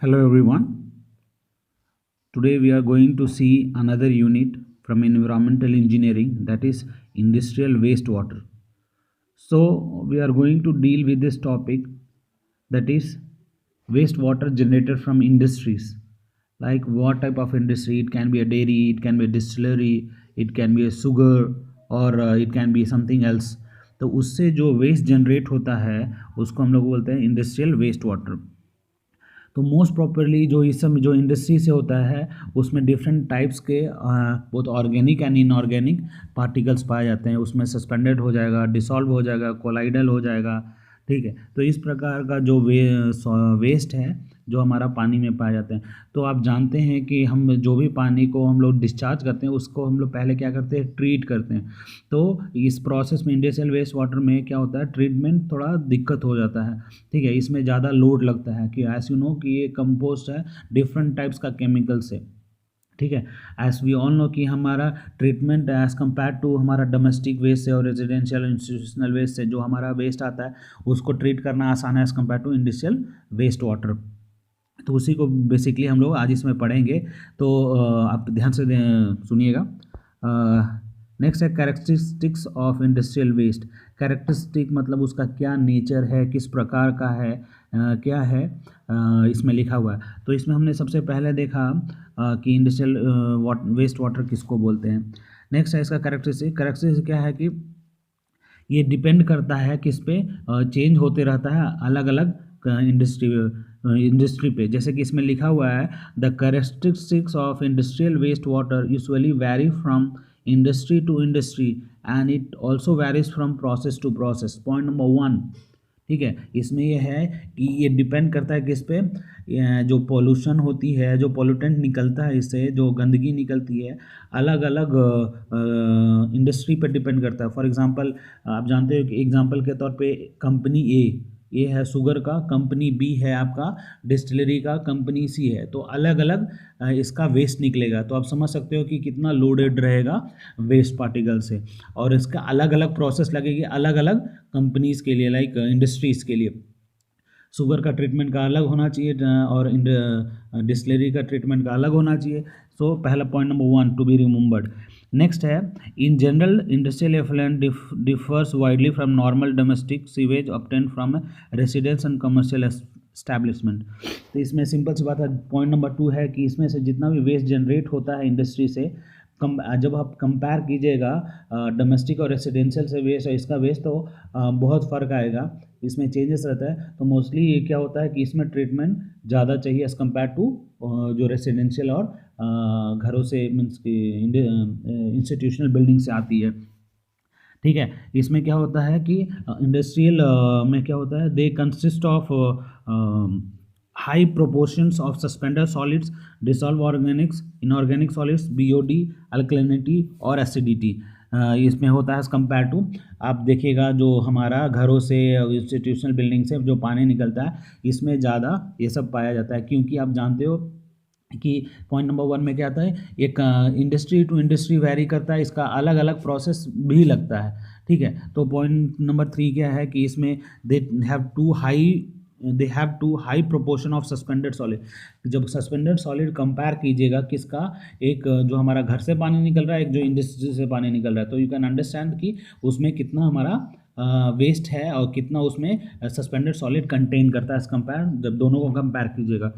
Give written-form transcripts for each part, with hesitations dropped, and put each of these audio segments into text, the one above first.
Hello everyone. Today we are going to see another unit from environmental engineering, that is industrial wastewater. So we are going to deal with this topic, that is wastewater generated from industries. Like what type of industry? It can be a dairy, it can be a distillery, it can be a sugar, और it can be something else. तो उससे जो waste generate होता है उसको हम लोग बोलते हैं इंडस्ट्रियल वेस्ट वाटर. तो मोस्ट प्रॉपरली जो इस समय जो इंडस्ट्री से होता है उसमें डिफरेंट टाइप्स के बहुत ऑर्गेनिक एंड इनऑर्गेनिक पार्टिकल्स पाए जाते हैं. उसमें सस्पेंडेड हो जाएगा, डिसॉल्व हो जाएगा, कोलाइडल हो जाएगा. ठीक है, तो इस प्रकार का जो वेस्ट है जो हमारा पानी में पाए जाते हैं. तो आप जानते हैं कि हम जो भी पानी को हम लोग डिस्चार्ज करते हैं उसको हम लोग पहले क्या करते हैं, ट्रीट करते हैं. तो इस प्रोसेस में इंडस्ट्रियल वेस्ट वाटर में क्या होता है, ट्रीटमेंट थोड़ा दिक्कत हो जाता है. ठीक है, इसमें ज़्यादा लोड लगता है कि एज यू नो कि ये कंपोस्ट है डिफरेंट टाइप्स का केमिकल से. ठीक है, एज वी ऑल नो कि हमारा ट्रीटमेंट एज़ कम्पेयर टू हमारा डोमेस्टिक वेस्ट से और रेजिडेंशियल इंस्टीट्यूशनल वेस्ट से जो हमारा वेस्ट आता है उसको ट्रीट करना आसान है as compared to industrial waste water. तो उसी को बेसिकली हम लोग आज इसमें पढ़ेंगे. तो आप ध्यान से सुनिएगा. नेक्स्ट है characteristics of industrial waste. Characteristic मतलब उसका क्या नेचर है, किस प्रकार का है, क्या है, इसमें लिखा हुआ है. तो इसमें हमने सबसे पहले देखा कि इंडस्ट्रियल वेस्ट वाटर किसको बोलते हैं. नेक्स्ट है इसका कैरेक्टरिस्टिक. कैरेक्टरिस्टिक क्या है कि ये डिपेंड करता है किस पे, चेंज होते रहता है अलग अलग इंडस्ट्री पे. जैसे कि इसमें लिखा हुआ है the characteristics of industrial waste water usually vary from industry to industry and it also varies from process to process. Point number 1. ठीक है, इसमें यह है कि ये डिपेंड करता है किस पे, जो पोल्यूशन होती है, जो पोल्यूटेंट निकलता है, इससे जो गंदगी निकलती है अलग अलग इंडस्ट्री पे डिपेंड करता है. फॉर एग्जांपल आप जानते हो कि एग्जांपल के तौर पे कंपनी ए है शुगर का, कंपनी बी है आपका डिस्टिलरी का, कंपनी सी है. तो अलग अलग इसका वेस्ट निकलेगा. तो आप समझ सकते हो कि कितना लोडेड रहेगा वेस्ट पार्टिकल से. और इसका अलग अलग प्रोसेस लगेगी अलग अलग कंपनीज़ के लिए, लाइक इंडस्ट्रीज़ के लिए. शुगर का ट्रीटमेंट का अलग होना चाहिए और डिस्टिलरी का ट्रीटमेंट का अलग होना चाहिए. सो पहला point number 1 to be remembered. Next है in general industrial effluent differs widely from normal domestic sewage obtain from residence and commercial establishment. तो इसमें सिंपल सी बात है. पॉइंट नंबर 2 है कि इसमें से जितना भी वेस्ट जनरेट होता है इंडस्ट्री से जब आप कंपेयर कीजिएगा डोमेस्टिक और रेसिडेंशियल से वेस्ट और इसका वेस्ट, तो बहुत फ़र्क आएगा, इसमें चेंजेस रहता है. तो मोस्टली ये क्या होता है कि इसमें ट्रीटमेंट ज़्यादा चाहिए एज़ कम्पेयर टू जो रेसिडेंशियल और घरों से मीन्स की इंस्टीट्यूशनल बिल्डिंग से आती है. ठीक है, इसमें क्या होता है कि इंडस्ट्रियल में क्या होता है, they consist of high proportions of suspender solids, dissolve Organics, inorganic solids, BOD, alkalinity और एसिडिटी. इसमें होता है एज़ कम्पेयर टू, आप देखिएगा जो हमारा घरों से इंस्टीट्यूशनल बिल्डिंग से जो पानी निकलता है इसमें ज़्यादा ये सब पाया जाता है. क्योंकि आप जानते हो कि पॉइंट नंबर 1 में क्या आता है, एक इंडस्ट्री टू इंडस्ट्री वेरी करता है, इसका अलग अलग प्रोसेस भी लगता है. ठीक है, तो पॉइंट नंबर 3 क्या है कि इसमें they have too high proportion of suspended solid. जब सस्पेंडेड सॉलिड कंपेयर कीजिएगा किसका, एक जो हमारा घर से पानी निकल रहा है, एक जो इंडस्ट्री से पानी निकल रहा है, तो यू कैन अंडरस्टैंड कि उसमें कितना हमारा वेस्ट है और कितना उसमें सस्पेंडेड सॉलिड कंटेन करता है एज कंपेयर. जब दोनों को कंपेयर कीजिएगा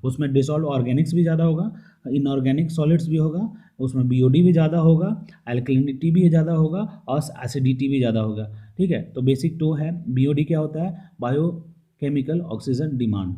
उसमें डिसॉल्व ऑर्गेनिक्स भी ज़्यादा होगा, इनऑर्गेनिक सॉलिड्स भी होगा, उसमें बीओडी भी ज़्यादा होगा, अल्कलिनिटी भी ज़्यादा होगा और एसिडिटी भी ज़्यादा होगा. ठीक है, तो बेसिक 2 है. बीओडी क्या होता है, बायो केमिकल ऑक्सीजन डिमांड.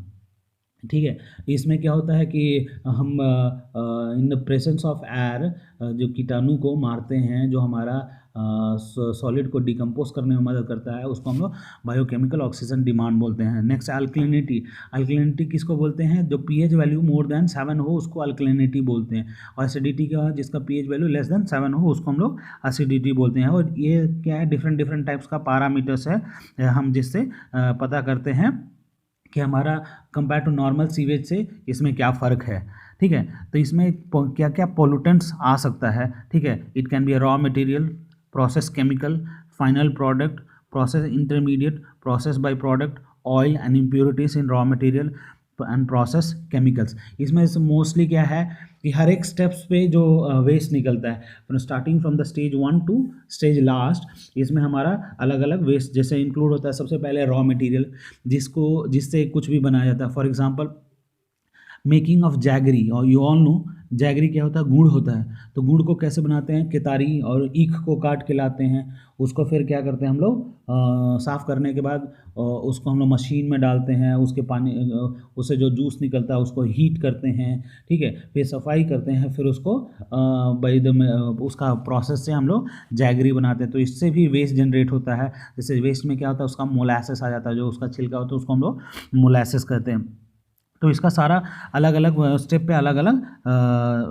ठीक है, इसमें क्या होता है कि हम इन द प्रेजेंस ऑफ एयर जो कीटाणु को मारते हैं, जो हमारा सॉलिड को डिकम्पोज करने में मदद करता है, उसको हम लोग बायोकेमिकल ऑक्सीजन डिमांड बोलते हैं. Next alkalinity. अल्कलिनिटी किसको बोलते हैं, जो पीएच वैल्यू मोर देन 7 हो उसको अल्कलिनिटी बोलते हैं. और एसिडिटी क्या है, जिसका पीएच वैल्यू लेस देन 7 हो उसको हम लोग एसिडिटी बोलते हैं. और ये क्या है, डिफरेंट टाइप्स का पैरामीटर्स है हम जिससे पता करते हैं कि हमारा कंपेयर टू नॉर्मल सीवेज से इसमें क्या फ़र्क है. ठीक है, तो इसमें क्या क्या पोल्यूटेंट्स आ सकता है. ठीक है, it can be a raw material, process chemical, final product, process intermediate, process by product, oil and impurities in raw material, and process chemicals. इसमें से मोस्टली क्या है कि हर एक स्टेप्स पे जो वेस्ट निकलता है, starting from the stage 1 to stage last, इसमें हमारा अलग अलग वेस्ट जैसे इंक्लूड होता है। सबसे पहले रॉ मटेरियल, जिससे कुछ भी बनाया जाता है। For example making of jaggery, और यू ऑल नो जैगरी क्या होता है, गुड़ होता है। तो गुड़ को कैसे बनाते हैं, केतारी और ईख को काट के लाते हैं, उसको फिर क्या करते हैं हम लोग, साफ़ करने के बाद उसको हम लोग मशीन में डालते हैं, उसके पानी उससे जो जूस निकलता है उसको हीट करते हैं, ठीक है, फिर सफाई करते हैं, फिर उसको उसका प्रोसेस से हम लोग जैगरी बनाते हैं। तो इससे भी वेस्ट जनरेट होता है। जैसे वेस्ट में क्या होता है, उसका मोलासेस आ जाता है, जो उसका छिलका होता है उसको हम लोग मोलासेस कहते हैं। तो इसका सारा अलग अलग स्टेप पे अलग अलग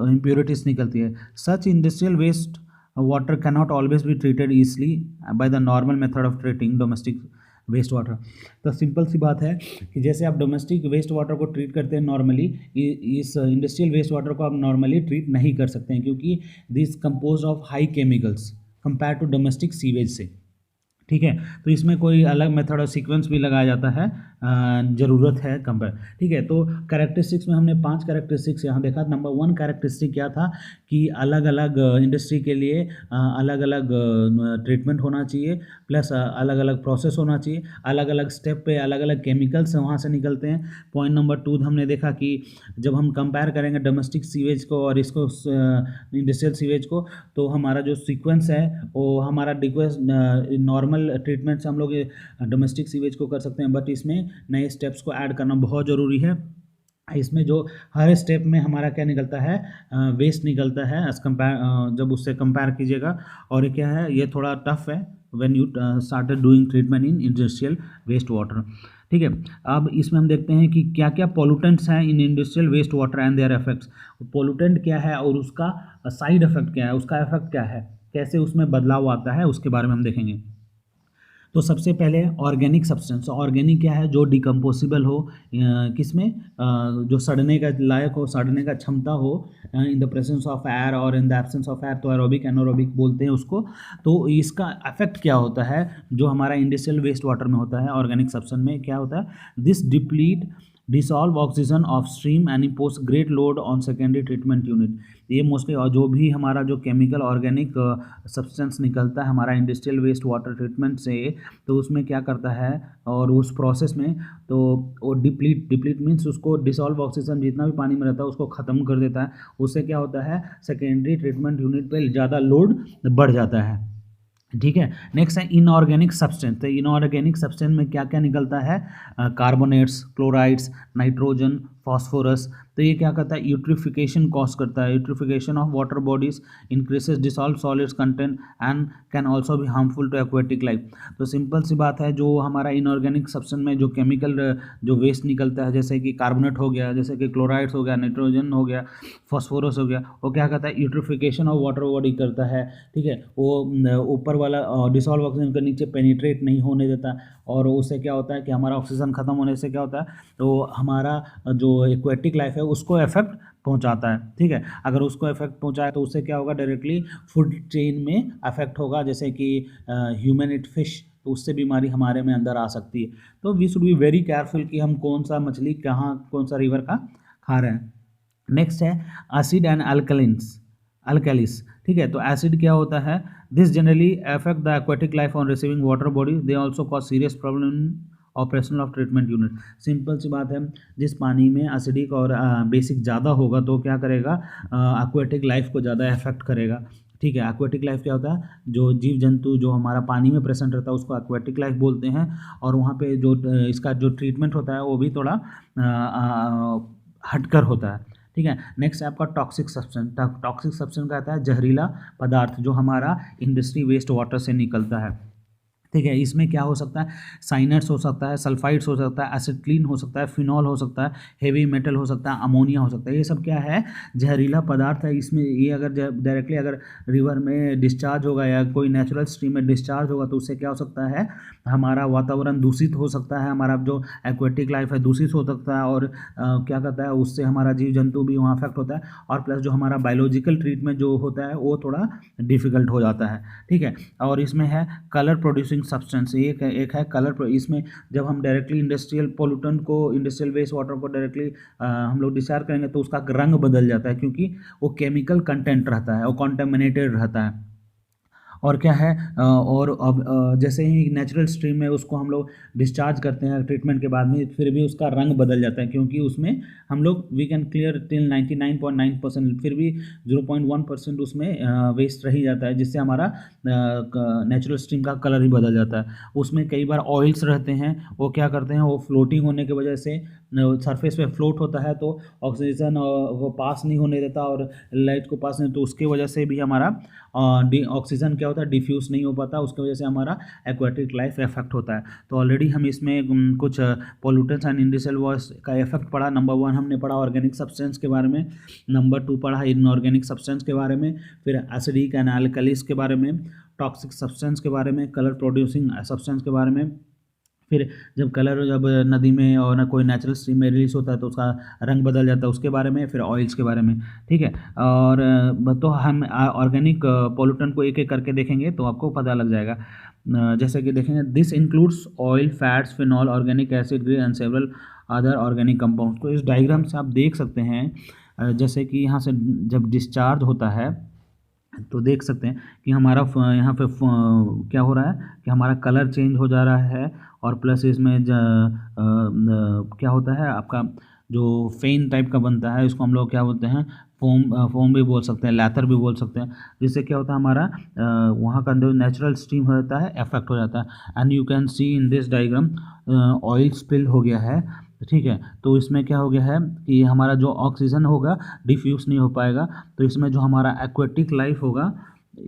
इम्प्योरिटीज निकलती है। Such industrial waste water can not always be treated easily by the normal method of treating domestic waste water. तो सिंपल सी बात है कि जैसे आप डोमेस्टिक वेस्ट वाटर को ट्रीट करते हैं नॉर्मली, इस इंडस्ट्रियल वेस्ट वाटर को आप नॉर्मली ट्रीट नहीं कर सकते हैं, क्योंकि this compose of high chemicals compare to domestic sewage से, ठीक है। तो इसमें कोई अलग मेथड और सीक्वेंस भी लगाया जाता है, ज़रूरत है कंपेयर, ठीक है। तो कैरेक्टरिस्टिक्स में हमने 5 कैरेक्टरिस्टिक्स यहाँ देखा। नंबर 1 कैरेक्टरिस्टिक क्या था कि अलग अलग इंडस्ट्री के लिए अलग अलग ट्रीटमेंट होना चाहिए, प्लस अलग अलग प्रोसेस होना चाहिए, अलग अलग स्टेप पे अलग अलग केमिकल्स वहाँ से निकलते हैं। पॉइंट नंबर 2 हमने देखा कि जब हम कंपेयर करेंगे डोमेस्टिक सीवेज को और इसको इंडस्ट्रियल सीवेज को, तो हमारा जो सीक्वेंस है वो हमारा रिक्वेस्ट नॉर्मल ट्रीटमेंट से हम लोग डोमेस्टिक सीवेज को कर सकते हैं, बट इसमें नए स्टेप्स को ऐड करना बहुत ज़रूरी है। इसमें जो हर स्टेप में हमारा क्या निकलता है, वेस्ट निकलता है एज कंपेयर, जब उससे कंपेयर कीजिएगा। और क्या है, ये थोड़ा टफ है when you started doing treatment in industrial waste water, ठीक है। अब इसमें हम देखते हैं कि क्या क्या पोल्यूटेंट्स हैं in industrial waste water and their effects. Pollutant क्या है और उसका साइड इफेक्ट क्या है, उसका इफेक्ट क्या है, कैसे उसमें बदलाव आता है, उसके बारे में हम देखेंगे। तो सबसे पहले ऑर्गेनिक सब्सटेंस। ऑर्गेनिक क्या है, जो डिकम्पोसिबल हो, किसमें, जो सड़ने का लायक हो, सड़ने का क्षमता हो, in the presence of air और in the absence of air, तो एरोबिक एनारोबिक बोलते हैं उसको। तो इसका इफेक्ट क्या होता है जो हमारा इंडस्ट्रियल वेस्ट वाटर में होता है, ऑर्गेनिक सब्सटेंस में क्या होता है, this deplete dissolve oxygen of stream and impose great load on secondary treatment unit. ये मोस्टली, और जो भी हमारा जो केमिकल ऑर्गेनिक सब्सटेंस निकलता है हमारा इंडस्ट्रियल वेस्ट वाटर ट्रीटमेंट से, तो उसमें क्या करता है, और उस प्रोसेस में तो वो डिप्लीट मीन्स उसको डिसॉल्व ऑक्सीजन जितना भी पानी में रहता है उसको ख़त्म कर देता है। उससे क्या होता है, सेकेंडरी ट्रीटमेंट यूनिट पे ज़्यादा लोड बढ़ जाता है, ठीक है। नेक्स्ट है इनऑर्गेनिक सब्सटेंस। तो इनऑर्गेनिक सब्सटेंस में क्या क्या निकलता है, कार्बोनेट्स, क्लोराइड्स, नाइट्रोजन, फॉस्फोरस। तो ये क्या करता है, यूट्रिफिकेशन कॉज करता है, eutrophication of water bodies, increases dissolve solids content and can also भी हार्मफुल टू एक्वेटिक लाइफ। तो सिंपल सी बात है, जो हमारा इनऑर्गेनिक सब्सटेंस में जो केमिकल जो वेस्ट निकलता है, जैसे कि कार्बोनेट हो गया, जैसे कि क्लोराइड्स हो गया, नाइट्रोजन हो गया, फॉस्फोरस हो गया, वो क्या करता है, यूट्रिफिकेशन ऑफ वाटर बॉडी करता है, ठीक है। वो ऊपर वाला डिसॉल्व ऑक्सीजन के नीचे पेनिट्रेट नहीं होने देता, और उससे क्या होता है कि हमारा ऑक्सीजन खत्म होने से क्या होता है, तो हमारा जो एक्वेटिक लाइफ है उसको इफेक्ट पहुंचाता है, ठीक है। अगर उसको इफेक्ट पहुंचाए तो उससे क्या होगा, डायरेक्टली फूड चेन में इफेक्ट होगा, जैसे कि ह्यूमन इट फिश, तो उससे बीमारी हमारे में अंदर आ सकती है। तो we should be very careful कि हम कौन सा मछली कहाँ कौन सा रिवर का खा रहे हैं। नेक्स्ट है एसिड एंड अल्कलीस, ठीक है। तो एसिड क्या होता है, this generally affect the aquatic life on receiving water body, they also cause serious problem in operational of treatment unit. Simple सी बात है, जिस पानी में एसिडिक और बेसिक ज़्यादा होगा तो क्या करेगा, एक्वेटिक लाइफ को ज़्यादा इफेक्ट करेगा, ठीक है। एक्वेटिक लाइफ क्या होता है, जो जीव जंतु जो हमारा पानी में प्रेजेंट रहता है उसको एक्वेटिक लाइफ बोलते हैं, और वहाँ पे जो इसका जो ट्रीटमेंट होता है वो भी थोड़ा हटकर होता है, ठीक है। नेक्स्ट है आपका टॉक्सिक सब्सटेंस। टॉक्सिक सब्सटेंस कहता है जहरीला पदार्थ जो हमारा इंडस्ट्री वेस्ट वाटर से निकलता है, ठीक है। इसमें क्या हो सकता है, साइनेट्स हो सकता है, सल्फाइड्स हो सकता है, एसिटिलीन हो सकता है, फिनॉल हो सकता है, हेवी मेटल हो सकता है, अमोनिया हो सकता है। ये सब क्या है, जहरीला पदार्थ है। इसमें ये अगर डायरेक्टली अगर रिवर में डिस्चार्ज होगा या कोई नेचुरल स्ट्रीम में डिस्चार्ज होगा तो उससे क्या हो सकता है, हमारा वातावरण दूषित हो सकता है, हमारा जो एक्वेटिक लाइफ है दूषित हो सकता है, और क्या करता है, उससे हमारा जीव जंतु भी वहाँ अफेक्ट होता है, और प्लस जो हमारा बायोलॉजिकल ट्रीटमेंट जो होता है वो थोड़ा डिफिकल्ट हो जाता है, ठीक है। और इसमें है कलर प्रोड्यूसिंग सब्सटेंस, एक है कलर। इसमें जब हम डायरेक्टली इंडस्ट्रियल पोल्यूटेंट को, इंडस्ट्रियल वेस्ट वाटर को डायरेक्टली हम लोग डिस्चार्ज करेंगे तो उसका रंग बदल जाता है, क्योंकि वो केमिकल कंटेंट रहता है, वो कॉन्टेमिनेटेड रहता है। और क्या है, और अब जैसे ही नेचुरल स्ट्रीम में उसको हम लोग डिस्चार्ज करते हैं ट्रीटमेंट के बाद में, फिर भी उसका रंग बदल जाता है, क्योंकि उसमें हम लोग वी कैन क्लियर टिल 99.9%, फिर भी 0.1% उसमें वेस्ट रह ही जाता है, जिससे हमारा नेचुरल स्ट्रीम का कलर ही बदल जाता है। उसमें कई बार ऑयल्स रहते हैं, वो क्या करते हैं, वो फ्लोटिंग होने की वजह से सरफेस पे फ्लोट होता है, तो ऑक्सीजन वो पास नहीं होने देता और लाइट को पास नहीं, तो उसके वजह से भी हमारा ऑक्सीजन क्या होता है, डिफ्यूज़ नहीं हो पाता, उसकी वजह से हमारा एक्वाटिक लाइफ इफेक्ट होता है। तो ऑलरेडी हम इसमें कुछ पोल्यूटेंट्स एंड इंडस्ट्रियल वेस्ट का इफेक्ट पढ़ा। नंबर 1 हमने पढ़ा ऑर्गेनिक सब्सटेंस के बारे में, नंबर 2 पढ़ा इनऑर्गेनिक सब्सटेंस के बारे में, फिर एसिडिक एंड अल्कलीज के बारे में, टॉक्सिक सब्सटेंस के बारे में, कलर प्रोड्यूसिंग सब्सटेंस के बारे में। फिर जब कलर जब नदी में और ना कोई नेचुरल स्ट्रीम में रिलीज होता है तो उसका रंग बदल जाता है, उसके बारे में। फिर ऑयल्स के बारे में, ठीक है। और तो हम ऑर्गेनिक पोल्यूटेंट को एक एक करके देखेंगे तो आपको पता लग जाएगा। जैसे कि देखेंगे, this includes oil, fats, phenol, organic acid and several other organic compound. तो इस डायग्राम से आप देख सकते हैं, जैसे कि यहाँ से जब डिस्चार्ज होता है तो देख सकते हैं कि हमारा यहाँ पे क्या हो रहा है कि हमारा कलर चेंज हो जा रहा है, और प्लस इसमें क्या होता है, आपका जो फेन टाइप का बनता है, इसको हम लोग क्या बोलते हैं, फोम भी बोल सकते हैं, लैथर भी बोल सकते हैं, जिससे क्या होता है हमारा वहाँ का जो नेचुरल स्ट्रीम हो जाता है, इफेक्ट हो जाता है। And you can C in this diagram oil spill हो गया है, ठीक है। तो इसमें क्या हो गया है कि हमारा जो ऑक्सीजन होगा डिफ्यूज़ नहीं हो पाएगा, तो इसमें जो हमारा एक्वेटिक लाइफ होगा,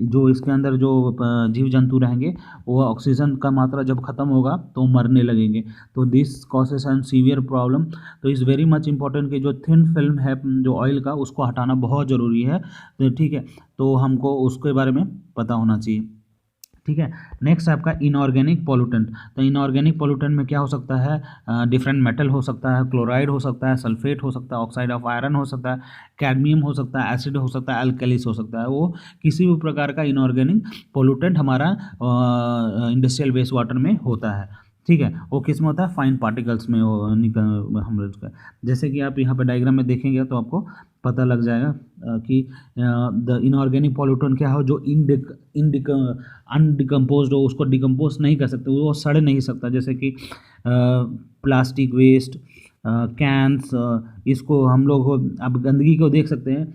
जो इसके अंदर जो जीव जंतु रहेंगे, वो ऑक्सीजन का मात्रा जब ख़त्म होगा तो मरने लगेंगे। तो this causes and severe problem. तो इज़ वेरी मच इंपॉर्टेंट कि जो थिन फिल्म है जो ऑयल का, उसको हटाना बहुत ज़रूरी है, तो ठीक है। तो हमको उसके बारे में पता होना चाहिए, ठीक है। नेक्स्ट है आपका इनऑर्गेनिक पोल्यूटेंट। तो इनऑर्गेनिक पोल्यूटेंट में क्या हो सकता है, डिफरेंट मेटल हो सकता है, क्लोराइड हो सकता है, सल्फेट हो सकता है, ऑक्साइड ऑफ आयरन हो सकता है, कैडमियम हो सकता है, एसिड हो सकता है, अल्कलीस हो सकता है। वो किसी भी प्रकार का इनऑर्गेनिक पोल्यूटेंट हमारा इंडस्ट्रियल वेस्ट वाटर में होता है, ठीक है। वो किस में होता है, फाइन पार्टिकल्स में वो हम लोग, जैसे कि आप यहाँ पे डायग्राम में देखेंगे तो आपको पता लग जाएगा कि द इनऑर्गेनिक पॉल्यूटेंट क्या हो, जो अनडिकम्पोज हो, उसको डिकम्पोज नहीं कर सकते, वो सड़ नहीं सकता। जैसे कि प्लास्टिक वेस्ट, कैंस, इसको हम लोग अब गंदगी को देख सकते हैं,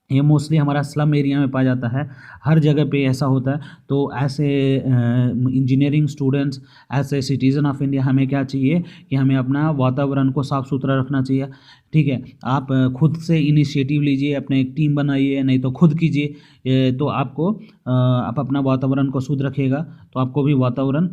ये मोस्टली हमारा स्लम एरिया में पाया जाता है, हर जगह पे ऐसा होता है। तो ऐसे इंजीनियरिंग स्टूडेंट्स, ऐसे सिटीज़न ऑफ इंडिया, हमें क्या चाहिए कि हमें अपना वातावरण को साफ़ सुथरा रखना चाहिए, ठीक है। आप खुद से इनिशिएटिव लीजिए, अपने एक टीम बनाइए, नहीं तो खुद कीजिए, तो आपको आप अपना वातावरण को शुद्ध रखिएगा तो आपको भी वातावरण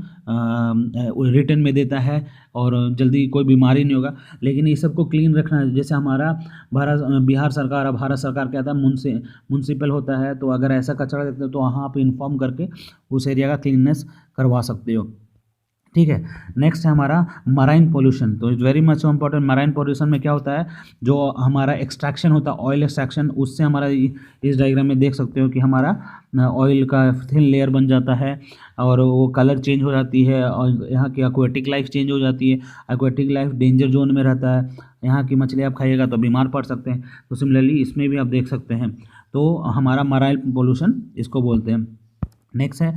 रिटर्न में देता है और जल्दी कोई बीमारी नहीं होगा। लेकिन ये सबको क्लीन रखना है। जैसे हमारा बिहार सरकार, भारत सरकार क्या था, म्यूनसिपल होता है, तो अगर ऐसा कचरा देखते हो तो वहाँ आप इन्फॉर्म करके उस एरिया का क्लीननेस करवा सकते हो, ठीक है। नेक्स्ट है हमारा मराइन पोल्यूशन। तो it's very much important. Marine pollution में क्या होता है, जो हमारा एक्सट्रैक्शन होता है, ऑयल एक्सट्रैक्शन, उससे हमारा इस डायग्राम में देख सकते हो कि हमारा ऑयल का थिन लेयर बन जाता है और वो कलर चेंज हो जाती है, और यहाँ की एक्वेटिक लाइफ चेंज हो जाती है। एक्वेटिक लाइफ डेंजर जोन में रहता है, यहाँ की मछली आप खाइएगा तो बीमार पड़ सकते हैं। तो सिमिलरली इसमें भी आप देख सकते हैं, तो हमारा मराइन पोल्यूशन इसको बोलते हैं। नेक्स्ट है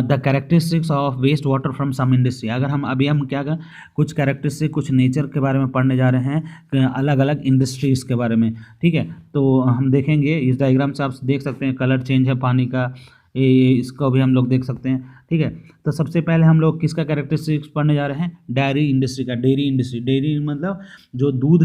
the characteristics of waste water from some industry. अगर हम क्या करें, कुछ कैरेक्टरिस्टिक, कुछ नेचर के बारे में पढ़ने जा रहे हैं, अलग अलग इंडस्ट्रीज़ के बारे में, ठीक है। तो हम देखेंगे इस डायग्राम से, आप देख सकते हैं कलर चेंज है पानी का, इसको भी हम लोग देख सकते हैं, ठीक है। तो सबसे पहले हम लोग किसका कैरेक्टरिस्टिक्स पढ़ने जा रहे हैं, डेयरी इंडस्ट्री का। डेयरी इंडस्ट्री, डेयरी मतलब जो दूध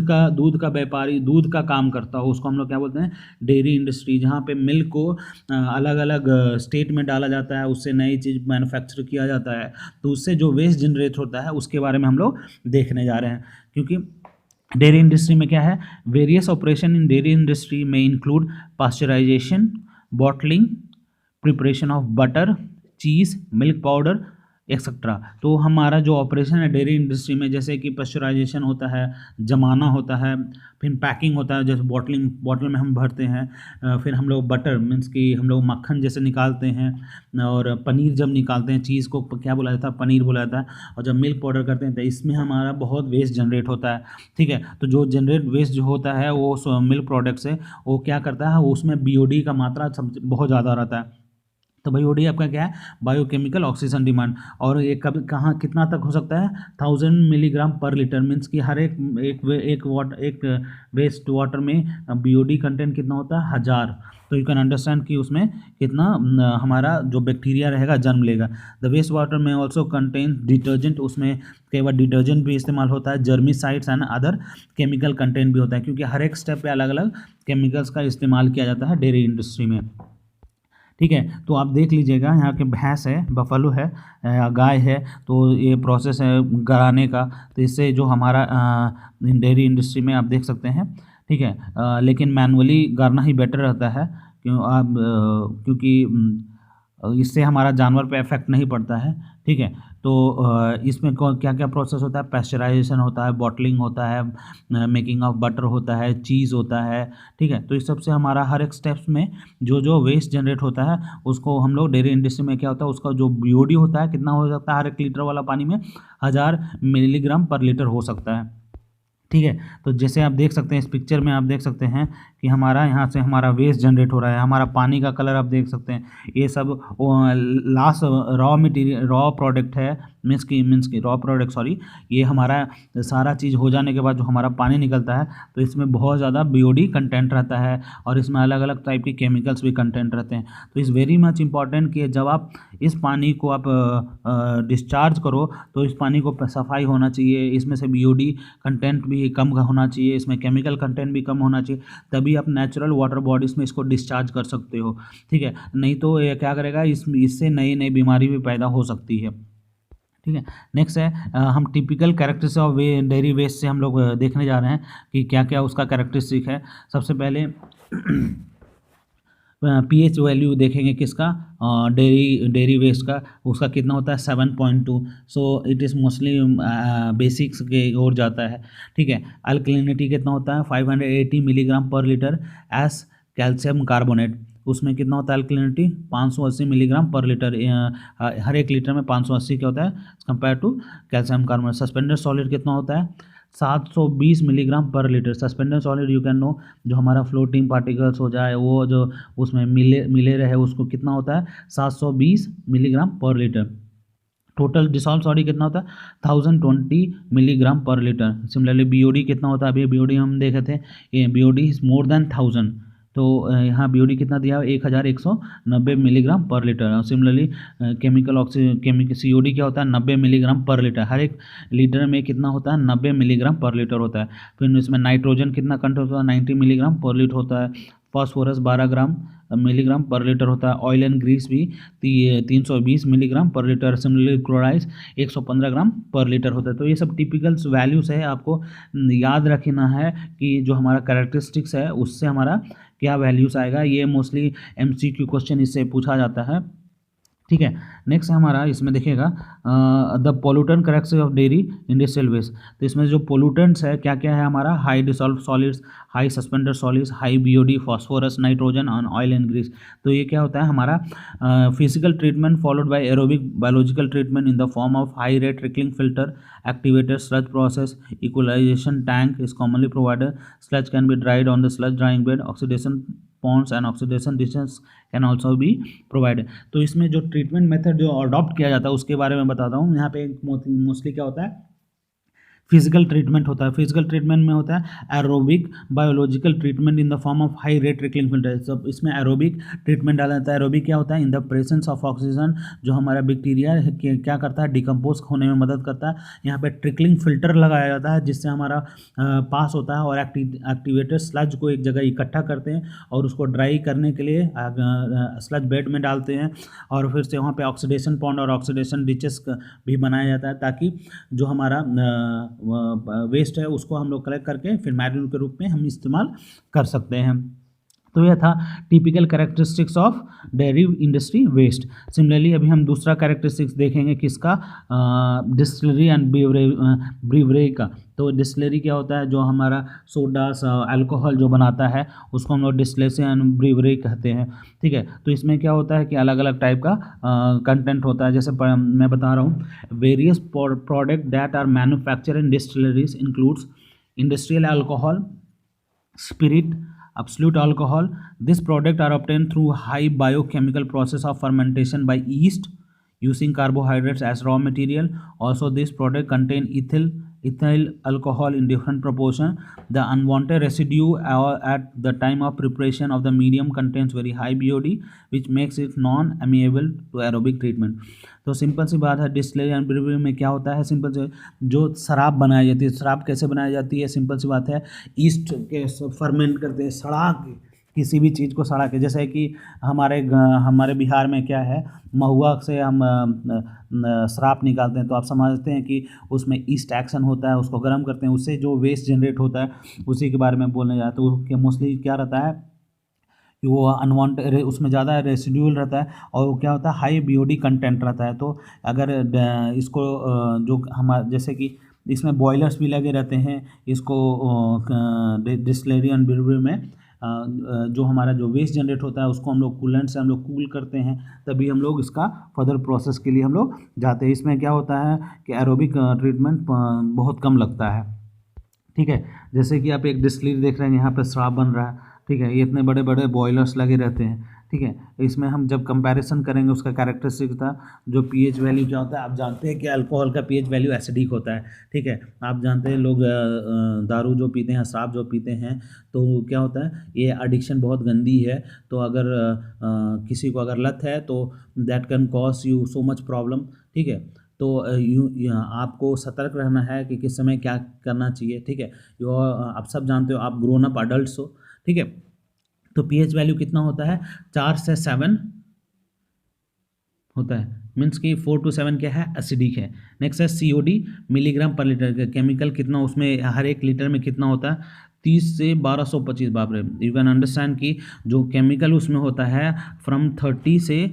का व्यापारी, दूध का काम करता हो, उसको हम लोग क्या बोलते हैं, डेयरी इंडस्ट्री। जहाँ पे मिल्क को अलग अलग स्टेट में डाला जाता है, उससे नई चीज़ मैन्युफैक्चर किया जाता है, तो उससे जो वेस्ट जनरेट होता है उसके बारे में हम लोग देखने जा रहे हैं। क्योंकि डेयरी इंडस्ट्री में क्या है, various operation in dairy industry में include pasteurisation, bottling, preparation of butter, cheese, milk powder, etcetera. तो हमारा जो ऑपरेशन है डेयरी इंडस्ट्री में, जैसे कि पश्चराइजेशन होता है, जमाना होता है, फिर पैकिंग होता है, जैसे बॉटल में हम भरते हैं, फिर हम लोग बटर मीन्स कि हम लोग मक्खन जैसे निकालते हैं, और पनीर जब निकालते हैं, चीज़ को क्या बोला जाता है, पनीर बोला जाता है, और जब मिल्क पाउडर करते हैं तो इसमें हमारा बहुत वेस्ट जनरेट होता है। ठीक है, तो जो जनरेट वेस्ट जो होता है वो मिल्क प्रोडक्ट से वो क्या करता है, उसमें बीओडी का मात्रा बहुत ज़्यादा रहता है। तो बीओडी आपका क्या है, बायोकेमिकल ऑक्सीजन डिमांड, और ये कब कहाँ कितना तक हो सकता है, 1000 मिलीग्राम पर लीटर, मीन्स कि हर एक वेस्ट वाटर में बीओडी कंटेंट कितना होता है, 1000। तो यू कैन अंडरस्टैंड कि उसमें कितना हमारा जो बैक्टीरिया रहेगा जन्म लेगा। द वेस्ट वाटर में ऑल्सो कंटेन डिटर्जेंट, उसमें कई बार डिटर्जेंट भी इस्तेमाल होता है, germicides and other chemical content भी होता है, क्योंकि हर एक स्टेप पे अलग अलग केमिकल्स का इस्तेमाल किया जाता है डेयरी इंडस्ट्री में। ठीक है, तो आप देख लीजिएगा, यहाँ के भैंस है, बफलो है, गाय है, तो ये प्रोसेस है गराने का, तो इससे जो हमारा डेयरी इंडस्ट्री में आप देख सकते हैं। ठीक है, लेकिन मैनुअली गारना ही बेटर रहता है, क्योंकि इससे हमारा जानवर पे इफेक्ट नहीं पड़ता है। ठीक है, तो इसमें क्या क्या प्रोसेस होता है, पैस्चराइजेशन होता है, बॉटलिंग होता है, मेकिंग ऑफ बटर होता है, चीज़ होता है। ठीक है, तो इस सब से हमारा हर एक स्टेप्स में जो जो वेस्ट जनरेट होता है उसको हम लोग डेयरी इंडस्ट्री में क्या होता है, उसका जो बीओडी होता है कितना हो सकता है, हर एक लीटर वाला पानी में 1000 मिलीग्राम पर लीटर हो सकता है। ठीक है, तो जैसे आप देख सकते हैं इस पिक्चर में, आप देख सकते हैं कि हमारा यहाँ से हमारा वेस्ट जनरेट हो रहा है, हमारा पानी का कलर आप देख सकते हैं, ये सब last raw material, raw product है, मीन्स की रॉ प्रोडक्ट, सॉरी, ये हमारा सारा चीज़ हो जाने के बाद जो हमारा पानी निकलता है तो इसमें बहुत ज़्यादा बीओडी कंटेंट रहता है, और इसमें अलग अलग टाइप के केमिकल्स भी कंटेंट रहते हैं। तो इस वेरी मच इम्पॉर्टेंट कि जब आप इस पानी को आप डिस्चार्ज करो तो इस पानी को सफाई होना चाहिए, इसमें से बीओडी कंटेंट भी कम होना चाहिए, इसमें केमिकल कंटेंट भी कम होना चाहिए, तभी आप नेचुरल वाटर बॉडीज़ में इसको डिस्चार्ज कर सकते हो। ठीक है, नहीं तो ये क्या करेगा, इससे नई नई बीमारी भी पैदा हो सकती है। ठीक है, नेक्स्ट है हम typical characteristic of dairy waste से हम लोग देखने जा रहे हैं कि क्या क्या उसका कैरेक्टरिस्टिक है। सबसे पहले पीएच वैल्यू देखेंगे किसका, डेयरी वेस्ट का, उसका कितना होता है, 7.2। So it is mostly basics के ओर जाता है। ठीक है, अल्कलिनिटी कितना होता है, 580 milligram per litre S calcium carbonate, उसमें कितना होता है अल्कलिनिटी, 580 मिलीग्राम पर लीटर, हर एक लीटर में 580 क्या होता है compare to calcium carbonate. Suspended solid कितना होता है, 720 milligram per litre. Suspended solid you can know, जो हमारा फ्लोटिंग पार्टिकल्स हो जाए, वो जो उसमें मिले रहे, उसको कितना होता है, 720 milligram per litre. Total dissolve sorry कितना होता है, 1020 milligram per litre. Similarly BOD कितना होता है, अभी बीओडी हम देखे थे, ये बीओडी इज मोर देन 1000, तो यहाँ बीओडी कितना दिया है, 1190 मिलीग्राम पर लीटर। और सिमिलरली केमिकल सीओडी क्या होता है, 90 मिलीग्राम पर लीटर। हर एक लीटर में कितना होता है, 90 मिलीग्राम पर लीटर होता है। फिर इसमें नाइट्रोजन कितना कंटेंट होता है, 90 मिलीग्राम पर लीटर होता है। फॉस्फोरस 12 मिलीग्राम पर लीटर होता है। ऑयल एंड ग्रीस भी 320 milligram per litre. Similarly chloride 115 ग्राम पर लीटर होता है। तो ये सब टिपिकल्स वैल्यूज़ है, आपको याद रखना है कि जो हमारा कैरेक्टरिस्टिक्स है उससे हमारा क्या वैल्यूज़ आएगा। ये मोस्टली एमसीक्यू क्वेश्चन इससे पूछा जाता है। ठीक है, नेक्स्ट हमारा इसमें देखिएगा the pollutant characteristic of dairy industrial waste. तो इसमें जो पोल्यूटेंट्स है क्या क्या है हमारा, high dissolve solids, high suspended solids, high BOD, phosphorus, nitrogen और ऑयल एंड ग्रीस। तो ये क्या होता है हमारा physical treatment followed by aerobic biological treatment in the form of high rate trickling filter, activated sludge process, equalization tank is commonly provided. Sludge can be dried on the sludge drying bed. Oxidation ponds and oxidation dishes can also be provided. तो इसमें जो treatment method जो adopt किया जाता है उसके बारे में बताता हूँ। यहाँ पे मोस्टली क्या होता है, फिजिकल ट्रीटमेंट होता है। फिजिकल ट्रीटमेंट में होता है aerobic biological treatment in the form of high rate trickling filter. सब इसमें एरोबिक ट्रीटमेंट डाला जाता है। एरोबिक क्या होता है, इन द प्रेजेंस ऑफ ऑक्सीजन, जो हमारा बैक्टीरिया क्या करता है, डिकम्पोज होने में मदद करता है। यहाँ पे ट्रिकलिंग फिल्टर लगाया जाता है जिससे हमारा पास होता है, और एक्टिवेटेड स्लज को एक जगह इकट्ठा करते हैं और उसको ड्राई करने के लिए स्लज बेड में डालते हैं, और फिर से वहाँ पे ऑक्सीडेशन पॉन्ड और ऑक्सीडेशन डिचेस भी बनाया जाता है, ताकि जो हमारा वेस्ट है उसको हम लोग कलेक्ट करके फिर मैन्यूर के रूप में हम इस्तेमाल कर सकते हैं। तो यह था typical characteristics of dairy industry waste. Similarly अभी हम दूसरा कैरेक्टरिस्टिक्स देखेंगे किसका, डिस्टिलरी एंड ब्रीवरी का। तो डिस्टिलरी क्या होता है, जो हमारा सोडा अल्कोहल जो बनाता है उसको हम लोग डिस्टिलरी एंड ब्रीवरी कहते हैं। ठीक है, तो इसमें क्या होता है कि अलग अलग टाइप का कंटेंट होता है। जैसे मैं बता रहा हूँ, various product that are manufacture in distilleries includes industrial alcohol, spirit, absolute alcohol. This product are obtained through high biochemical process of fermentation by yeast using carbohydrates as raw material. Also this product contain ethyl alcohol in different proportion. The unwanted residue at the time of preparation of the medium contains very high BOD which makes it non amenable to aerobic treatment. तो simple सी बात है, distillery and brewery में क्या होता है, simple से जो शराब बनाई जाती है, शराब कैसे बनाई जाती है, सिंपल सी बात है, ईस्ट के फर्मेंट करते हैं, सड़ा के, किसी भी चीज़ को सड़ा के। जैसे कि हमारे बिहार में क्या है, महुआ से हम शराब निकालते हैं, तो आप समझते हैं कि उसमें ईस्ट एक्शन होता है, उसको गर्म करते हैं, उससे जो वेस्ट जनरेट होता है उसी के बारे में बोलने जाते हैं। तो मोस्टली क्या रहता है कि वो अनवांटेड, उसमें ज़्यादा रेसिड्यूल रहता है और वो क्या होता है, हाई बीओडी कंटेंट रहता है। तो अगर इसको जो हमारे जैसे कि इसमें बॉयलर्स भी लगे रहते हैं, इसको डिस्टिलरी एंड ब्रीवरी में जो हमारा जो वेस्ट जनरेट होता है उसको हम लोग कूलेंट से हम लोग कूल करते हैं, तभी हम लोग इसका फर्दर प्रोसेस के लिए हम लोग जाते हैं। इसमें क्या होता है कि एरोबिक ट्रीटमेंट बहुत कम लगता है। ठीक है, जैसे कि आप एक डिस्टिलरी देख रहे हैं, यहाँ पर शराब बन रहा है। ठीक है, ये इतने बड़े बड़े बॉयलर्स लगे रहते हैं। ठीक है, इसमें हम जब कंपैरिजन करेंगे उसका कैरेक्टरिस्टिक था, जो पीएच वैल्यू क्या होता है, आप जानते हैं कि अल्कोहल का पीएच वैल्यू एसिडिक होता है। ठीक है, आप जानते हैं लोग दारू जो पीते हैं, शराब जो पीते हैं, तो क्या होता है, ये एडिक्शन बहुत गंदी है। तो अगर किसी को अगर लत है तो that can cause you so much problem. ठीक है, तो आपको सतर्क रहना है कि किस समय क्या करना चाहिए। ठीक है, आप सब जानते हो, आप ग्रोन अप अडल्ट हो। ठीक है, तो पीएच वैल्यू कितना होता है, 4 से 7 होता है, मीन्स कि 4 to 7 क्या है, एसिडिक है। नेक्स्ट है COD, milligram per litre. Chemical कितना उसमें, हर एक लीटर में कितना होता है, 30 से 1225। बाप रे, यू कैन अंडरस्टैंड कि जो केमिकल उसमें होता है फ्रॉम 30 से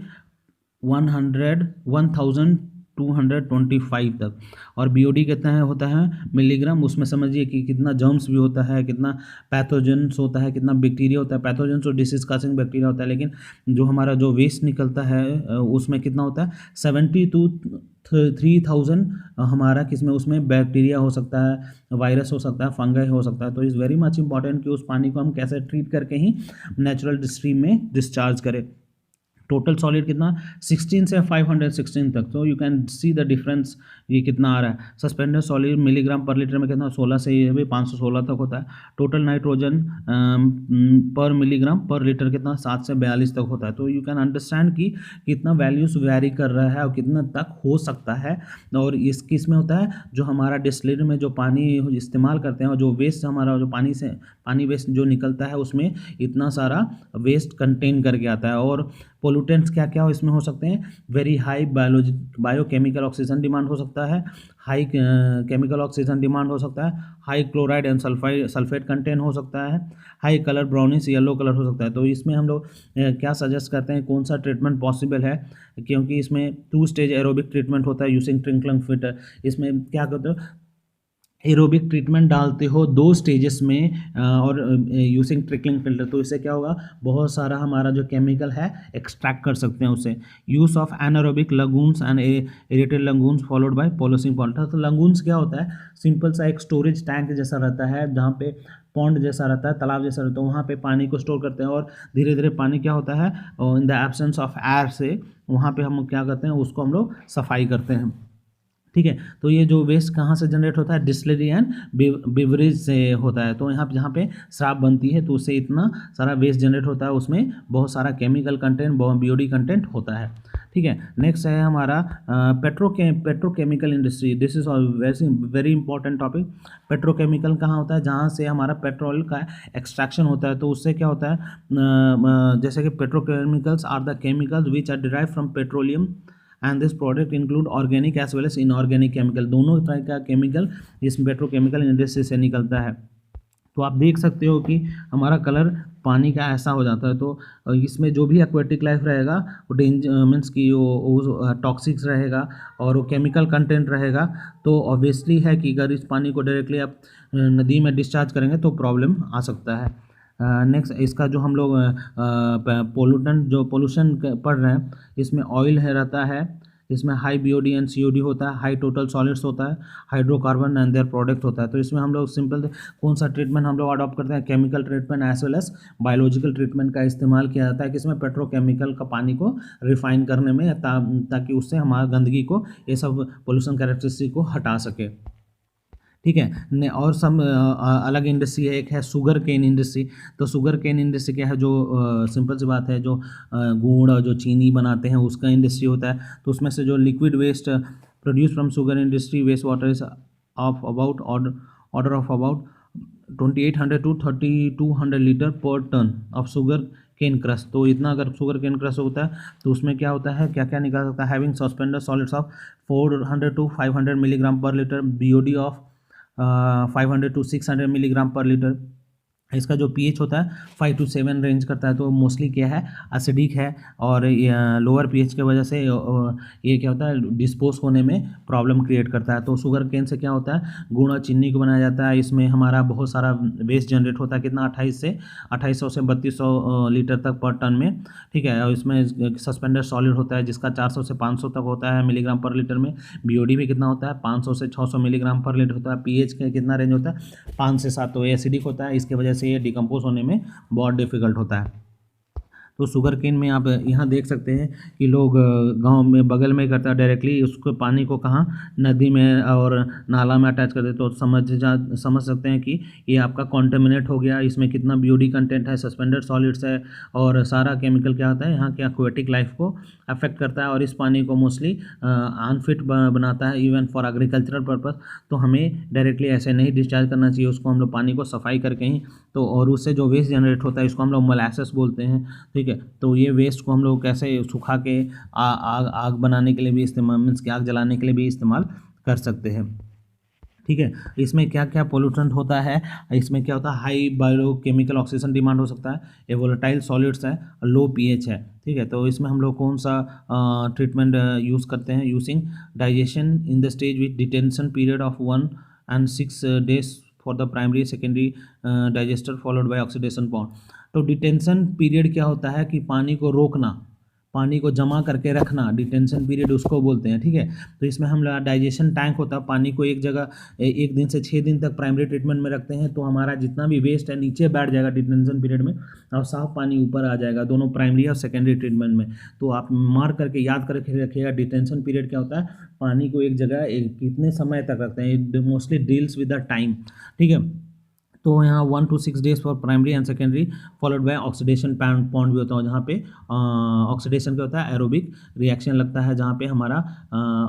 1225 तक। और बीओडी कितना है होता है, मिलीग्राम। उसमें समझिए कि कितना जर्म्स भी होता है, कितना पैथोजेंस होता है, कितना बैक्टीरिया होता है। पैथोजेंस और डिसीज कासिंग बैक्टीरिया होता है, लेकिन जो हमारा जो वेस्ट निकलता है उसमें कितना होता है, 70 to 3000 हमारा किसमें, उसमें बैक्टीरिया हो सकता है, वायरस हो सकता है, फंगाई हो सकता है। तो इज़ वेरी मच इंपॉर्टेंट कि उस पानी को हम कैसे ट्रीट करके ही नेचुरल स्ट्रीम में डिस्चार्ज करें। टोटल सॉलिड कितना, 16 से 516 तक। तो you can see the difference, ये कितना आ रहा है। Suspended solid milligram per litre में कितना, 16 से ये भी 516 तक होता है। टोटल नाइट्रोजन पर मिलीग्राम पर लीटर कितना, 7 से 42 तक होता है। तो यू कैन अंडरस्टैंड कि कितना वैल्यूज वेरी कर रहा है और कितना तक हो सकता है। और इस किस में होता है, जो हमारा डिस्टिलरी में जो पानी इस्तेमाल करते हैं और जो वेस्ट हमारा जो पानी वेस्ट जो निकलता है उसमें इतना सारा वेस्ट कंटेन करके आता है। और पोल्यूटेंट्स क्या क्या इसमें हो सकते हैं, very high biochemical oxygen demand हो सकता है, हाई केमिकल ऑक्सीजन डिमांड हो सकता है, high chloride and sulphate content हो सकता है, high colour brownish yellow colour हो सकता है। तो इसमें हम लोग क्या सजेस्ट करते हैं, कौन सा ट्रीटमेंट पॉसिबल है, क्योंकि इसमें 2 स्टेज एरोबिक ट्रीटमेंट होता है यूजिंग ट्रिंकलिंग फिल्टर। इसमें क्या करते हो, एरोबिक ट्रीटमेंट डालते हो 2 स्टेजेस में और यूजिंग ट्रिकलिंग फिल्टर। तो इससे क्या होगा, बहुत सारा हमारा जो केमिकल है एक्सट्रैक्ट कर सकते हैं उससे। Use of anaerobic lagoons and aerated lagoons followed by polishing Poulter. तो लगून्स क्या होता है, सिंपल सा एक स्टोरेज टैंक जैसा रहता है, जहाँ पे पॉन्ड जैसा रहता है, तालाब जैसा रहता है, वहाँ पे पानी को स्टोर करते हैं। और धीरे धीरे पानी क्या होता है, इन द एब्सेंस ऑफ एयर से वहाँ पे हम क्या करते हैं, उसको हम लोग सफाई करते हैं। ठीक है, तो ये जो वेस्ट कहाँ से जनरेट होता है, डिस्टिलरी एंड बेवरेज से होता है। तो यहाँ जहाँ पे शराब बनती है तो उससे इतना सारा वेस्ट जनरेट होता है, उसमें बहुत सारा केमिकल कंटेंट, बीओडी कंटेंट होता है। ठीक है, नेक्स्ट है हमारा petrochemical industry. This is very important topic. Petrochemical कहाँ होता है, जहाँ से हमारा पेट्रोल का एक्सट्रैक्शन होता है। तो उससे क्या होता है, जैसे कि petrochemicals are the chemicals which are derive from petroleum and this product include organic as well as inorganic chemical. दोनों तरह का केमिकल इस पेट्रोकेमिकल इंडस्ट्री से निकलता है। तो आप देख सकते हो कि हमारा कलर पानी का ऐसा हो जाता है, तो इसमें जो भी एक्वेटिक लाइफ रहेगा वो डेंजर मीन्स कि वो टॉक्सिक्स रहेगा और वो केमिकल कंटेंट रहेगा। तो ऑब्वियसली है कि अगर इस पानी को डायरेक्टली आप नदी में डिस्चार्ज करेंगे तो प्रॉब्लम आ सकता है। नेक्स्ट इसका जो हम लोग पोल्यूटेंट जो पोल्यूशन पढ़ रहे हैं, इसमें ऑयल है रहता है, इसमें हाई बीओडी एंड सीओडी होता है, हाई टोटल सॉलिड्स होता है, हाइड्रोकार्बन एंड देयर प्रोडक्ट होता है। तो इसमें हम लोग सिंपल कौन सा ट्रीटमेंट हम लोग अडॉप्ट करते हैं, chemical treatment as well as biological treatment का इस्तेमाल किया जाता है कि इसमें पेट्रोकेमिकल का पानी को रिफाइन करने में ताकि उससे हमारा गंदगी को, ये सब पोल्यूशन कैरेक्टरिस्टिक को हटा सके। ठीक है ने और सब अलग इंडस्ट्री है, एक है शुगर केन इंडस्ट्री। तो शुगर केन इंडस्ट्री क्या है, जो सिंपल सी बात है, जो गुड़ और जो चीनी बनाते हैं उसका इंडस्ट्री होता है। तो उसमें से जो liquid waste produce from sugar industry waste water is of about order of about 2800 to 3200 litre per ton of sugar cane crush. तो इतना अगर शुगर केन क्रश होता है तो उसमें क्या होता है, क्या क्या निकाल सकता है, having suspended solids of 400 to 500 milligram per litre, BOD of 500 to 600 milligram per litre. इसका जो पीएच होता है 5 to 7 रेंज करता है। तो मोस्टली क्या है, एसिडिक है और लोअर पीएच की वजह से ये क्या होता है, डिस्पोज होने में प्रॉब्लम क्रिएट करता है। तो शुगर केन से क्या होता है, गुड़ और चीनी को बनाया जाता है। इसमें हमारा बहुत सारा वेस्ट जनरेट होता है, कितना 2800 से 3200 लीटर तक पर टन में। ठीक है, और इसमें सस्पेंडेड सॉलिड होता है जिसका 400 से 500 तक होता है मिलीग्राम पर लीटर में। बीओडी भी कितना होता है, 500 से 600 मिलीग्राम पर लीटर होता है। पीएच का कितना रेंज होता है, 5 से 7। तो ये एसिडिक होता है, इसकी वजह से ये डिकम्पोज होने में बहुत डिफिकल्ट होता है। तो शुगर केन में आप यहाँ देख सकते हैं कि लोग गांव में बगल में करता है, डायरेक्टली उसको पानी को कहाँ नदी में और नाला में अटैच कर देते। तो समझ सकते हैं कि ये आपका कॉन्टेमिनेट हो गया। इसमें कितना बीओडी कंटेंट है, सस्पेंडेड सॉलिड्स है और सारा केमिकल क्या होता है यहाँ के एक्वेटिक लाइफ को अफेक्ट करता है और इस पानी को मोस्टली अनफिट बनाता है इवन फॉर एग्रीकल्चरल पर्पस। तो हमें डायरेक्टली ऐसे नहीं डिस्चार्ज करना चाहिए उसको, हम लोग पानी को सफाई करके ही। तो और उससे जो वेस्ट जनरेट होता है इसको हम लोग मोलासेस बोलते हैं। ठीक है, तो ये वेस्ट को हम लोग कैसे सुखा के आग बनाने के लिए भी इस्तेमाल, मीन्स कि आग जलाने के लिए भी इस्तेमाल कर सकते हैं। ठीक है, इसमें क्या क्या पोल्यूटेंट होता है, इसमें क्या होता है, हाई बायोकेमिकल ऑक्सीजन डिमांड हो सकता है, ये वोलेटाइल सॉलिड्स है, लो पीएच है। ठीक है, तो इसमें हम लोग कौन सा ट्रीटमेंट यूज़ करते हैं, using digestion in the stage with detention period of 1 and 6 days for the primary secondary digester followed by oxidation pond. तो डिटेंशन पीरियड क्या होता है कि पानी को रोकना, पानी को जमा करके रखना, डिटेंशन पीरियड उसको बोलते हैं। ठीक है, तो इसमें हम डाइजेशन टैंक होता है, पानी को एक जगह 1 दिन से 6 दिन तक प्राइमरी ट्रीटमेंट में रखते हैं। तो हमारा जितना भी वेस्ट है नीचे बैठ जाएगा डिटेंशन पीरियड में और साफ पानी ऊपर आ जाएगा, दोनों प्राइमरी और सेकेंडरी ट्रीटमेंट में। तो आप मार करके याद करके रखिएगा, डिटेंशन पीरियड क्या होता है, पानी को एक जगह कितने समय तक रखते हैं, mostly deals with the time. ठीक है, तो यहाँ 1 to 6 days for primary and secondary followed by oxidation pond भी होता है, जहाँ पे ऑक्सीडेशन क्या होता है, एरोबिक रिएक्शन लगता है, जहाँ पे हमारा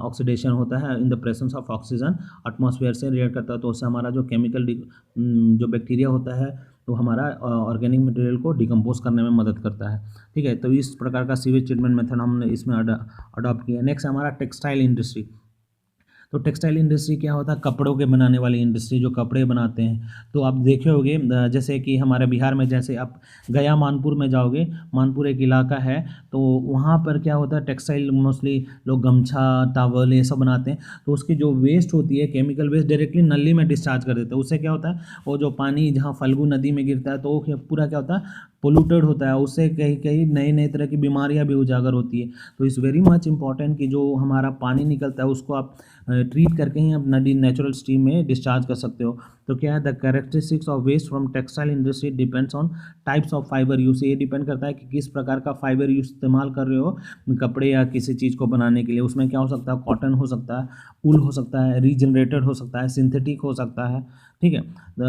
ऑक्सीडेशन होता है इन the presence of oxygen, atmosphere से रिएक्ट करता है। तो उससे हमारा जो केमिकल जो बैक्टीरिया होता है तो हमारा ऑर्गेनिक मटेरियल को डिकम्पोज करने में मदद करता है। ठीक है, तो इस प्रकार का सीवेज ट्रीटमेंट मेथड हमने इसमें अडॉप्ट किया। नेक्स्ट हमारा टेक्सटाइल इंडस्ट्री। तो टेक्सटाइल इंडस्ट्री क्या होता है, कपड़ों के बनाने वाली इंडस्ट्री, जो कपड़े बनाते हैं। तो आप देखे होंगे जैसे कि हमारे बिहार में, जैसे आप गया मानपुर में जाओगे, मानपुर एक इलाका है, तो वहाँ पर क्या होता है, टेक्सटाइल मोस्टली लोग गमछा टावल ये सब बनाते हैं। तो उसकी जो वेस्ट होती है, केमिकल वेस्ट, डायरेक्टली नली में डिस्चार्ज कर देते हैं। उससे क्या होता है, वो जो पानी जहाँ फल्गु नदी में गिरता है तो वो पूरा क्या होता है, पोल्यूटेड होता है। उससे कहीं कहीं नई नई तरह की बीमारियां भी उजागर होती है। तो इट्स वेरी मच इंपॉर्टेंट कि जो हमारा पानी निकलता है उसको आप ट्रीट करके ही आप नदी नेचुरल स्ट्रीम में डिस्चार्ज कर सकते हो। तो क्या है, the characteristics of waste from textile industry depends on types of fibre use. ये डिपेंड करता है कि किस प्रकार का फाइबर यूज इस्तेमाल कर रहे हो कपड़े या किसी चीज़ को बनाने के लिए। उसमें क्या हो सकता है, कॉटन हो सकता है, वूल हो सकता है, रीजनरेटेड हो सकता है, सिंथेटिक हो सकता है। ठीक है,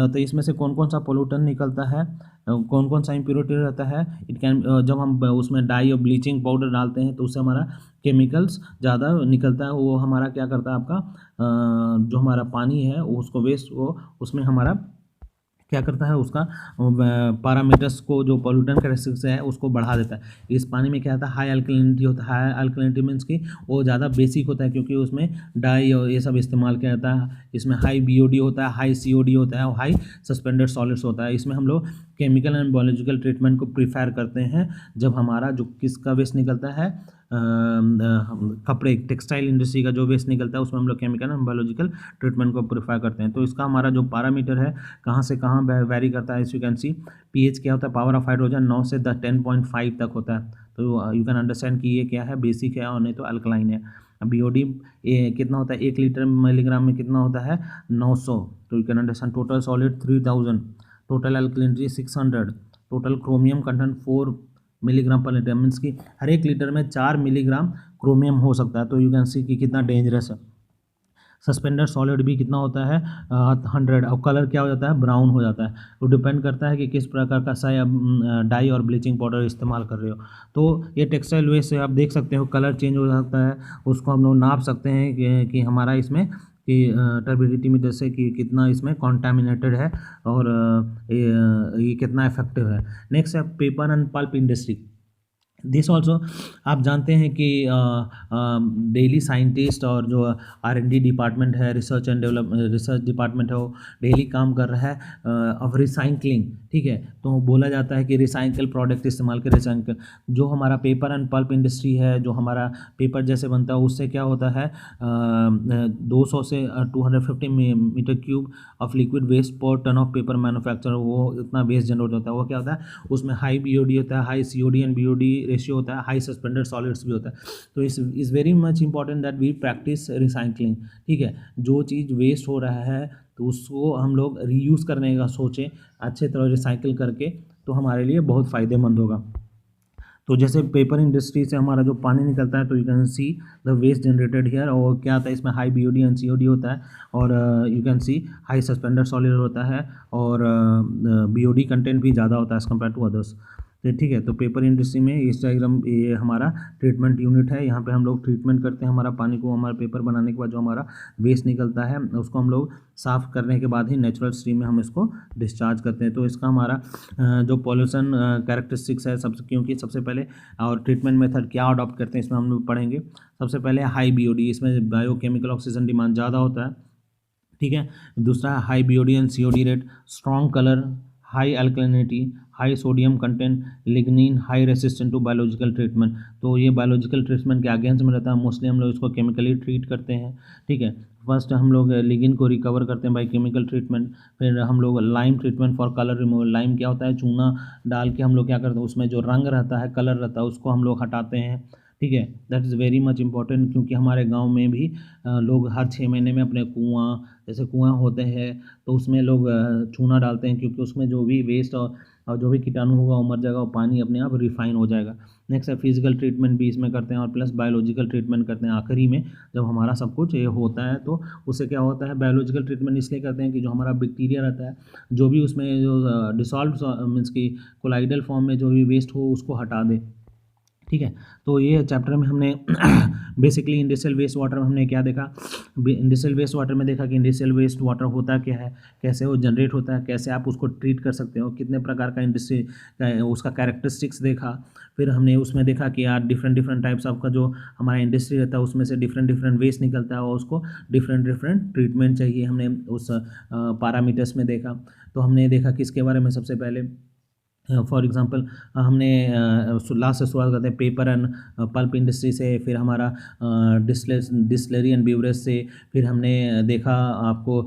तो इसमें से कौन कौन सा पोल्यूटेंट निकलता है, कौन कौन सा इम्प्योरिटी रहता है, इट कैन, जब हम उसमें डाई और ब्लीचिंग पाउडर डालते हैं तो उससे हमारा केमिकल्स ज़्यादा निकलता है। वो हमारा क्या करता है, आपका जो हमारा पानी है उसको वेस्ट, वो उसमें हमारा क्या करता है, उसका पैरामीटर्स को, जो पोल्यूटेंट कैरेक्टरिस्टिक्स है उसको बढ़ा देता है। इस पानी में क्या होता है, हाई अल्कलिनिटी होता है। हाई अल्कलिनिटी मीन्स कि वो ज़्यादा बेसिक होता है, क्योंकि उसमें डाई और ये सब इस्तेमाल किया जाता है। इसमें हाई बीओडी होता है, हाई सीओडी होता है और हाई सस्पेंडेड सॉलिड्स होता है। इसमें हम लोग केमिकल एंड बायोलॉजिकल ट्रीटमेंट को प्रीफर करते हैं जब हमारा जो किसका वेस्ट निकलता है, कपड़े टेक्सटाइल इंडस्ट्री का जो वेस्ट निकलता है उसमें हम लोग केमिकल एंड बायोलॉजिकल ट्रीटमेंट को प्रीफर करते हैं। तो इसका हमारा जो पैरामीटर है कहाँ से कहाँ वेरी करता है, यू कैन सी पीएच क्या होता है, पावर ऑफ हाइड्रोजन 9 से 10.5 तक होता है। तो यू कैन अंडरस्टैंड कि ये क्या है, बेसिक है और नहीं तो अल्कलाइन है। बीओडी कितना होता है, 1 लीटर मिलीग्राम में कितना होता है, 900। तो you can understand total solid 3000, total alkalinity 600, total chromium content 4 milligram per litre, means कि हर 1 लीटर में 4 मिलीग्राम क्रोमियम हो सकता है। तो यू कैन सी कि कितना डेंजरस है। सस्पेंडेड सॉलिड भी कितना होता है, 100, और कलर क्या हो जाता है, ब्राउन हो जाता है। तो डिपेंड करता है कि किस प्रकार का सा डाई और ब्लीचिंग पाउडर इस्तेमाल कर रहे हो। तो ये टेक्सटाइल वेस्ट से आप देख सकते हो कलर चेंज हो जाता है, उसको हम लोग नाप सकते हैं कि हमारा इसमें कि टर्बिडिटी में जैसे कि कितना इसमें कॉन्टामिनेटेड है और ये कितना इफेक्टिव है। नेक्स्ट है paper and pulp industry. This also आप जानते हैं कि डेली साइंटिस्ट और जो R&D डिपार्टमेंट है, रिसर्च डिपार्टमेंट है, वो डेली काम कर रहा है ऑफ रिसाइकलिंग। ठीक है, तो बोला जाता है कि रिसाइकल प्रोडक्ट इस्तेमाल कर रिसाइकल। जो हमारा पेपर एंड पल्प इंडस्ट्री है, जो हमारा पेपर जैसे बनता है, उससे क्या होता है, 200 से 250 metre cube of liquid waste per ton of paper manufacture, वो इतना वेस्ट जनरेट होता है। वो क्या होता है, उसमें हाई बीओडी होता है, high COD and BOD ratio होता है, हाई सस्पेंडेड सॉलिड्स भी होता है। तो is very much important that we practice recycling. ठीक है, जो चीज़ वेस्ट हो रहा है तो उसको हम लोग रीयूज़ करने का सोचें, अच्छे तरह रिसाइकिल करके, तो हमारे लिए बहुत फ़ायदेमंद होगा। तो जैसे पेपर इंडस्ट्री से हमारा जो पानी निकलता है, तो you can see the waste generated here, और क्या आता है इसमें, हाई बीओडी एंड सीओडी होता है, और you can C high suspended solid होता है, और बीओडी कंटेंट भी ज़्यादा होता है एज़ कम्पेयर टू अदर्स। तो ठीक है, तो पेपर इंडस्ट्री में इस डायग्राम ये हमारा ट्रीटमेंट यूनिट है। यहाँ पे हम लोग ट्रीटमेंट करते हैं हमारा पानी को। हमारा पेपर बनाने के बाद जो हमारा वेस्ट निकलता है उसको हम लोग साफ़ करने के बाद ही नेचुरल स्ट्रीम में हम इसको डिस्चार्ज करते हैं। तो इसका हमारा जो पॉल्यूशन कैरेक्टरिस्टिक्स है क्योंकि सबसे पहले और ट्रीटमेंट मेथड क्या अडॉप्ट करते हैं इसमें हम लोग पढ़ेंगे। सबसे पहले हाई बीओडी, इसमें बायोकेमिकल ऑक्सीजन डिमांड ज़्यादा होता है। ठीक है, दूसरा high BOD and COD rate, strong colour, high alkalinity, high sodium content, lignin, high resistant to biological treatment. तो ये बायोलॉजिकल ट्रीटमेंट के अगेंस्ट में रहता है, मोस्टली हम लोग इसको केमिकली ट्रीट करते हैं। ठीक है, फर्स्ट हम लोग लिगिन को रिकवर करते हैं बाई केमिकल ट्रीटमेंट। फिर हम लोग lime treatment for colour removal. Lime क्या होता है, चूना डाल के हम लोग क्या करते हैं, उसमें जो रंग रहता है, कलर रहता है, उसको हम लोग हटाते हैं। ठीक है, that is very much important, क्योंकि हमारे गांव में भी लोग हर 6 महीने में अपने कुआं, जैसे कुआं होते हैं तो उसमें लोग चूना डालते हैं, क्योंकि उसमें जो भी वेस्ट और जो भी कीटाणु होगा वो मर जाएगा और पानी अपने आप रिफाइन हो जाएगा। नेक्स्ट है फिजिकल ट्रीटमेंट भी इसमें करते हैं, और प्लस बायोलॉजिकल ट्रीटमेंट करते हैं आखिरी में, जब हमारा सब कुछ ये होता है। तो उससे क्या होता है, बायोलॉजिकल ट्रीटमेंट इसलिए करते हैं कि जो हमारा बैक्टीरिया रहता है, जो भी उसमें जो डिसॉल्व मीन्स की कोलाइडल फॉर्म में जो भी वेस्ट हो उसको हटा दे। ठीक है, तो ये चैप्टर में हमने बेसिकली इंडस्ट्रियल वेस्ट वाटर में हमने क्या देखा, इंडस्ट्रियल वेस्ट वाटर में देखा कि इंडस्ट्रियल वेस्ट वाटर होता क्या है, कैसे वो जनरेट होता है, कैसे आप उसको ट्रीट कर सकते हो, कितने प्रकार का इंडस्ट्री उसका कैरेक्टरिस्टिक्स देखा। फिर हमने उसमें देखा कि यार डिफरेंट टाइप्स ऑफ का जो हमारा इंडस्ट्री रहता है उसमें से डिफरेंट वेस्ट निकलता है और उसको डिफरेंट ट्रीटमेंट चाहिए, हमने उस पैरामीटर्स में देखा। तो हमने देखा किसके बारे में, सबसे पहले फॉर एग्ज़ाम्पल हमने लास्ट से शुरुआत करते हैं पेपर एंड पल्प इंडस्ट्री से, फिर हमारा डिस्टिलरी एंड ब्यूरेज से, फिर हमने देखा आपको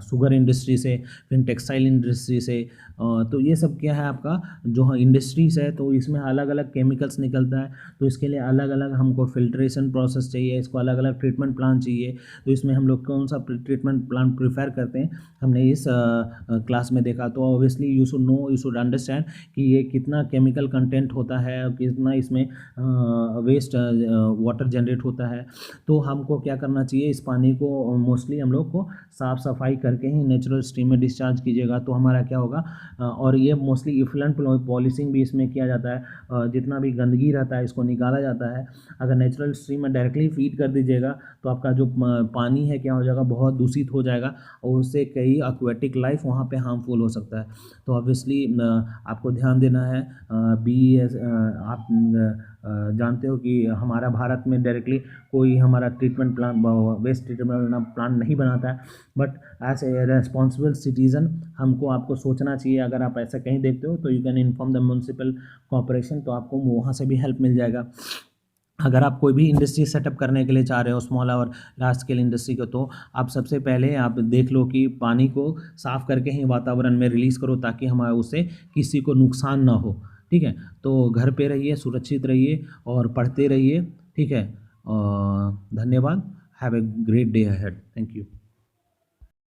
शुगर इंडस्ट्री से, फिर टेक्सटाइल इंडस्ट्री से। तो ये सब क्या है आपका जो इंडस्ट्रीज़ है, तो इसमें अलग अलग केमिकल्स निकलता है, तो इसके लिए अलग अलग हमको फिल्ट्रेशन प्रोसेस चाहिए, इसको अलग अलग ट्रीटमेंट प्लान चाहिए। तो इसमें हम लोग कौन सा ट्रीटमेंट प्लान प्रीफर करते हैं, हमने इस क्लास में देखा। तो obviously you should know, you should understand कि ये कितना केमिकल कंटेंट होता है, कितना इसमें वेस्ट वाटर जनरेट होता है। तो हमको क्या करना चाहिए, इस पानी को मोस्टली हम लोग को साफ़ सफाई करके ही नेचुरल स्ट्रीम में डिस्चार्ज कीजिएगा तो हमारा क्या होगा। और ये मोस्टली इफ्लुएंट पॉलिशिंग भी इसमें किया जाता है, जितना भी गंदगी रहता है इसको निकाला जाता है। अगर नेचुरल स्ट्रीम में डायरेक्टली फीड कर दीजिएगा तो आपका जो पानी है क्या हो जाएगा, बहुत दूषित हो जाएगा और उससे कई एक्वेटिक लाइफ वहाँ पे हार्मफुल हो सकता है। तो ऑब्वियसली आपको ध्यान देना है। आप जानते हो कि हमारा भारत में डायरेक्टली कोई हमारा treatment plan, waste treatment plan नहीं बनाता है, but as a responsible citizen हमको आपको सोचना चाहिए। अगर आप ऐसा कहीं देखते हो तो you can inform the municipal corporation, तो आपको वहाँ से भी हेल्प मिल जाएगा। अगर आप कोई भी इंडस्ट्री सेटअप करने के लिए चाह रहे हो, स्मॉल और लार्ज स्केल इंडस्ट्री को, तो आप सबसे पहले आप देख लो कि पानी को साफ़ करके ही वातावरण में रिलीज़ करो ताकि हमारे उससे किसी को नुकसान ना हो। ठीक है, तो घर पे रहिए, सुरक्षित रहिए और पढ़ते रहिए। ठीक है, धन्यवाद। Have a great day ahead. Thank you.